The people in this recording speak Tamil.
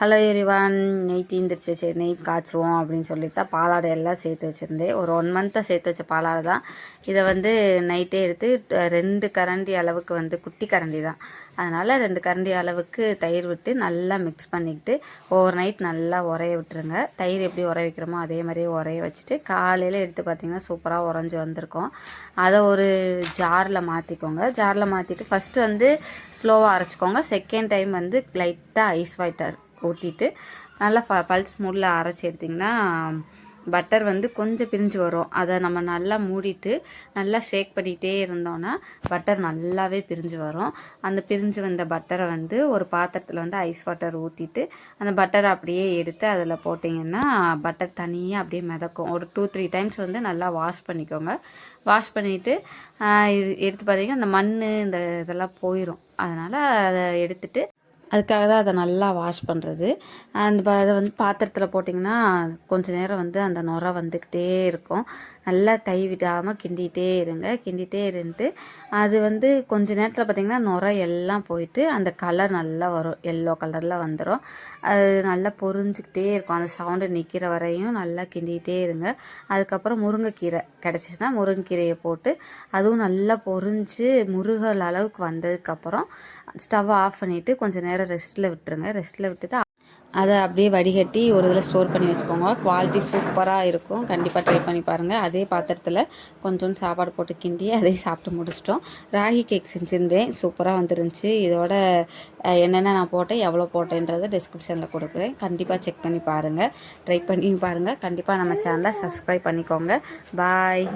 ஹலோ எரிவான், நெய் தீந்துருச்சு. சரி நெய் காய்ச்சுவோம் அப்படின்னு சொல்லிட்டு தான் பாலாடை எல்லாம் சேர்த்து வச்சுருந்தேன். ஒரு 1 மந்த்தாக சேர்த்து வச்ச பாலாடை தான். இதை நைட்டே எடுத்து 2 கரண்டி அளவுக்கு குட்டி கரண்டி தான், அதனால் 2 கரண்டி அளவுக்கு தயிர் விட்டு நல்லா மிக்ஸ் பண்ணிக்கிட்டு ஓவர் நைட் நல்லா உரைய விட்டுருங்க. தயிர் எப்படி உரைய வைக்கிறோமோ அதே மாதிரியே உரைய வச்சுட்டு காலையில் எடுத்து பார்த்திங்கன்னா சூப்பராக உறைஞ்சி வந்திருக்கும். அதை ஒரு ஜாரில் மாற்றிக்கோங்க. ஜாரில் மாற்றிட்டு ஃபஸ்ட்டு ஸ்லோவாக அரைச்சிக்கோங்க. செகண்ட் டைம் லைட்டாக ஐஸ் வாட்டர் ஊற்றிட்டு நல்லா பல்ஸ் மூடில் அரைச்சி எடுத்திங்கன்னா பட்டர் கொஞ்சம் பிரிஞ்சு வரும். அதை நம்ம நல்லா மூடிட்டு நல்லா ஷேக் பண்ணிகிட்டே இருந்தோன்னா பட்டர் நல்லாவே பிரிஞ்சு வரும். அந்த பிரிஞ்சு வந்த பட்டரை ஒரு பாத்திரத்தில் ஐஸ் வாட்டர் ஊற்றிட்டு அந்த பட்டரை அப்படியே எடுத்து அதில் போட்டிங்கன்னா பட்டர் தனியாக அப்படியே மிதக்கும். ஒரு 2-3 டைம்ஸ் நல்லா வாஷ் பண்ணிக்கோங்க. வாஷ் பண்ணிவிட்டு இது எடுத்து பார்த்திங்கன்னா அந்த மண் இந்த இதெல்லாம் போயிடும். அதனால் அதை எடுத்துட்டு அதுக்காக தான் அதை நல்லா வாஷ் பண்ணுறது. அதை பாத்திரத்தில் போட்டிங்கன்னா கொஞ்சம் நேரம் அந்த நுரை வந்துக்கிட்டே இருக்கும். நல்லா கை விடாமல் கிண்டிகிட்டே இருங்க. கிண்டிகிட்டே இருந்துட்டு அது கொஞ்சம் நேரத்தில் பார்த்திங்கன்னா நுரை எல்லாம் போயிட்டு அந்த கலர் நல்லா வரும். எல்லோ கலரில் வந்துடும். அது நல்லா பொரிஞ்சிக்கிட்டே இருக்கும். அந்த சவுண்டு நிற்கிற வரையும் நல்லா கிண்டிகிட்டே இருங்க. அதுக்கப்புறம் முருங்கைக்கீரை கிடச்சிச்சின்னா முருங்கைக்கீரையை போட்டு அதுவும் நல்லா பொரிஞ்சு முருகல் அளவுக்கு வந்ததுக்கப்புறம் ஸ்டவ் ஆஃப் பண்ணிவிட்டு கொஞ்சம் நேரம் ரெஸ்ட்டில் விட்டுருங்க. ரெஸ்ட்டில் விட்டுட்டு அதை அப்படியே வடிகட்டி ஒரு இதில் ஸ்டோர் பண்ணி வச்சுக்கோங்க. குவாலிட்டி சூப்பராக இருக்கும். கண்டிப்பாக ட்ரை பண்ணி பாருங்கள். அதே பாத்திரத்தில் கொஞ்சோண்டு சாப்பாடு போட்டு கிண்டி அதையும் சாப்பிட்டு முடிச்சிட்டோம். ராகி கேக் செஞ்சுருந்தேன், சூப்பராக வந்துருந்துச்சு. இதோட என்னென்ன நான் போட்டேன், எவ்வளோ போட்டேன்றதை டிஸ்கிரிப்ஷனில் கொடுக்குறேன். கண்டிப்பாக செக் பண்ணி பாருங்கள், ட்ரை பண்ணி பாருங்கள். கண்டிப்பாக நம்ம சேனலை சப்ஸ்கிரைப் பண்ணிக்கோங்க. பாய்.